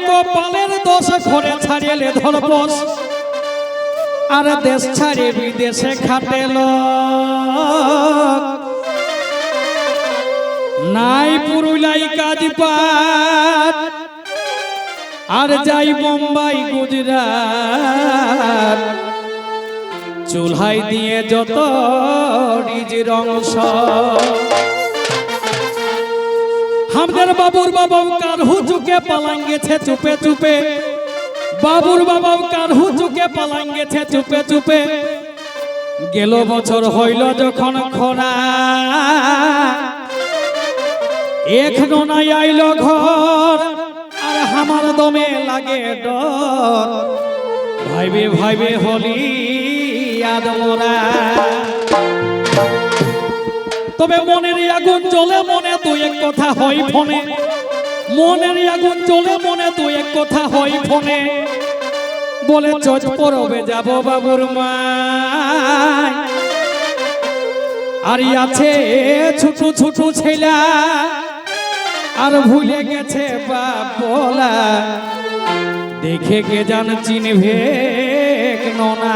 কপালের দোষ ঘরে ছাড়িলে ধরপস আর দেশ ছাড়ে বিদেশে খাটেল নাই পুরুলাই কাজ পাত আর যাই বোম্বাই গুজরাট চুলহাই দিয়ে যত নিজের অংশ আমাদের বাবুর বাবাও কারহু চুকে পালাং গেছে চুপে চুপে বাবুর বাবাও কারহু চুকে পালাং গেছে চুপে চুপে গেল বছর হইল যখন খরা এখনো নাই আইল ঘর আর আমার দমে লাগে ডর ভাইবে ভাইবে হলি আদ মোরা তবে মনের আগুন জ্বলে মনে তুই এক কথা হই ফোনে মনের আগুন জ্বলে মনে তুই এক কথা হই ফোনে বলে চোখ পরবে যাব বাবুর মা আর আছে ছোট ছোট ছেলা আর ভুলে গেছে বাপ বলা দেখে কে জান চিনবে না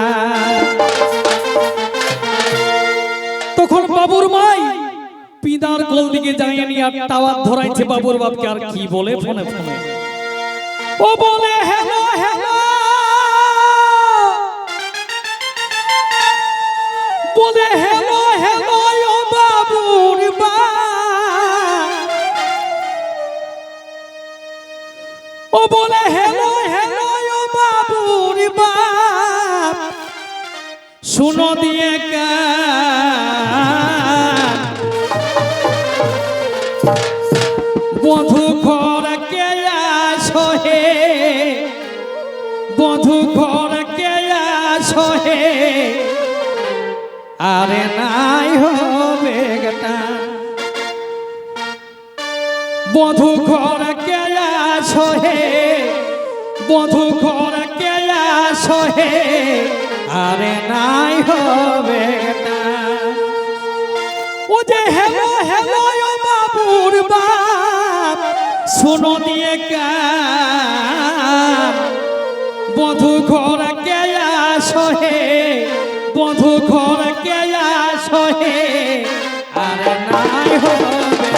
তখন বাবুর মাই পিদার কোল দিকে যাইয়ে নিয়ে আর টাওয়ার ধরাইছে বাবুর বাপকে আর কি বলে ফোনে ফোনে ও বলে হ্যালো হ্যালো বলে হ্যালো হ্যালো ও বাবুর বাপ ও বলে হ্যালো হ্যালো ও বাবুর বাপ শুনো দিয়ে বধু ঘর কে আসো হে বধু ঘর কে আসো হে আরে নাই হবে গটা বধু ঘর কে আসো হে বধু ঘর কে আসো হে আরে নাই হবে গটা ও যে হেলো হেলো ও বাবুর বাপ শোনো দিয়ে গান বধু ঘর কে আসো হে বধু ঘর কে আসো হে আরে নাই হবে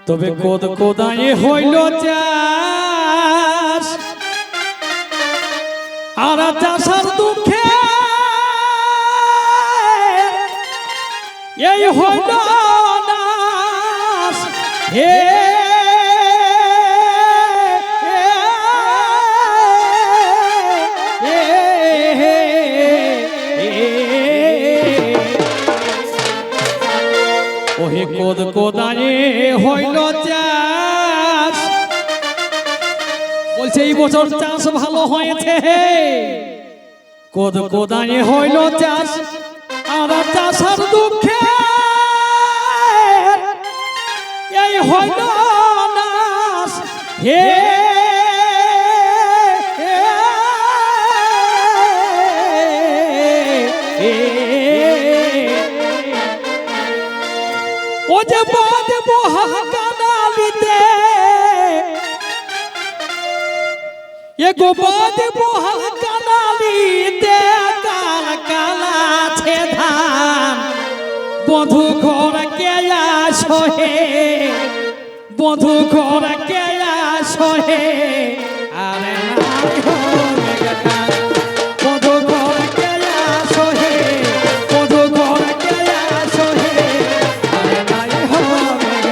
তবে কোদ কোদায়ে হইল চাষ আর চাষার দুঃখে এই হইল নাশ হে ওহে কোদ কোদায়ে হইল চাষ বলছে এই বছর চাষ ভালো হয়েছে কোদ কোদায়ে হইল চাষ আর চাষার দুঃখে এই হইল নাশ হে ও যে বাদ মহাকানালিতে এগো বাদ মহাকানালিতে কাল কালা ছে ধান বধু ঘর কে আসো হে বধু ঘর কে আসো হে আরে নাই হবে গটা বধু ঘর কে আসো হে বধু ঘর কে আসো হে আরে নাই হবে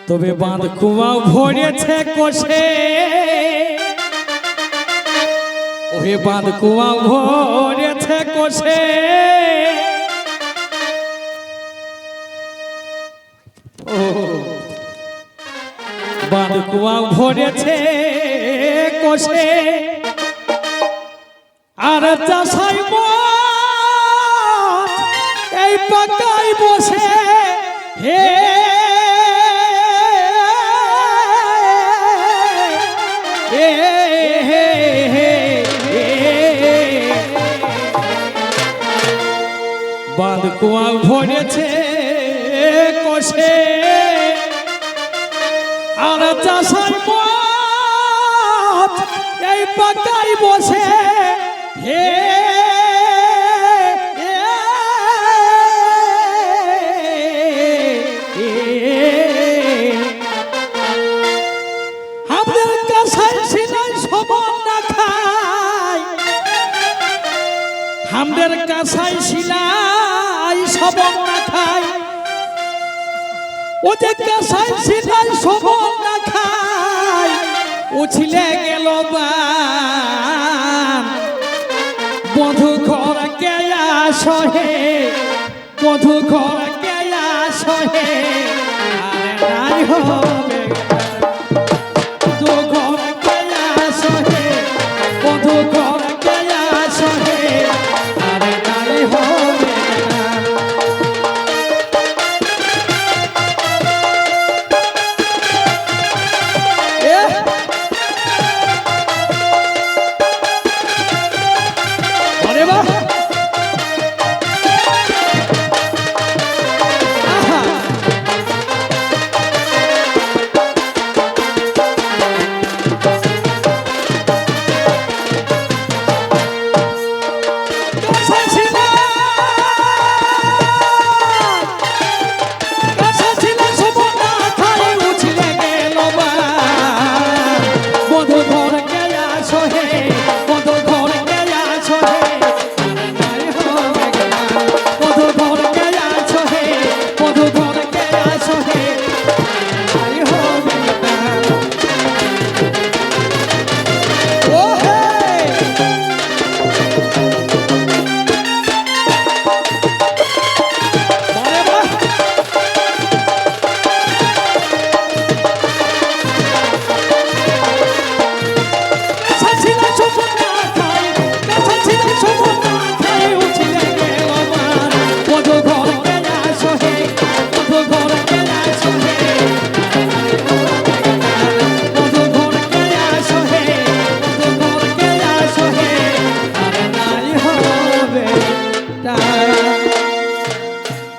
তবে বাঁধ কুয়াও ভরেছে কোষে, ওহে বাঁধ কুয়াও ভরেছে কোষে, ও বাঁধ কুয়াও ভরেছে কোষে, আর চাষাই এই পাকাই বসে হে বাঁধ কুয়া ভরেছে কোষে, আর চাষাই এই পাকাই বসে হে আমাদের কাছাই সিলাই সবন না খায়, আমাদের কাছাই সিলাই সবন না খায়, ওদের কাছাই সিলাই সবন না খায়, উছলে গেল বধু ঘর কেয়া সহে, বধু ঘর কেয়া সহে, আরে নাই হবে বধু ঘর কেয়া সহে, বধু ঘর কেয়া সহে, আরে নাই হবে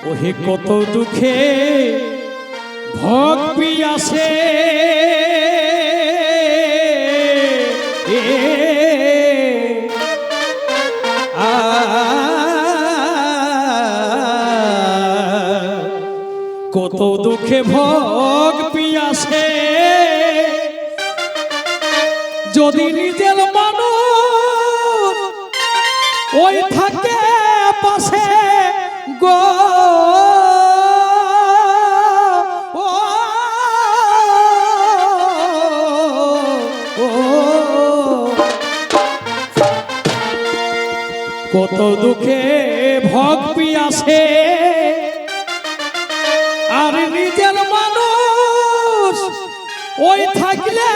ওহে কত দুঃখে ভোগ পিয়াসে, কত দুঃখে ভোগ পিয়াসে, যদি নিজের মানুষ ওই থাকে পাশে গো, কত দুঃখে ভোগ পিয়াসে, আর নিজের মানুষ ওই থাকলে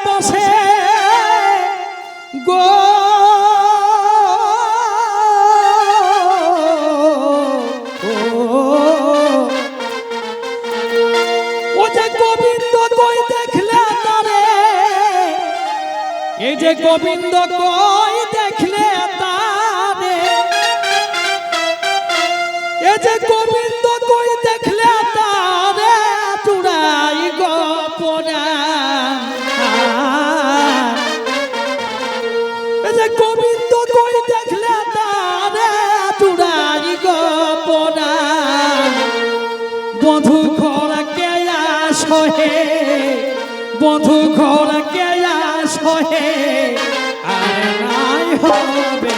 বসে গো, ও যে গোবিন্দ কই দেখলে তারে, এই যে গোবিন্দ কই দেখলে তারে, এই যে গোবিন্দ কই দেখলে তারে, চূড়াই গোপনা, এই যে গোবিন্দ কই দেখলে তারে, চূড়াই গোপনা, বধু ঘর কেয়া সহে, বধু ঘর কেয়া সহে, আর নাই হবে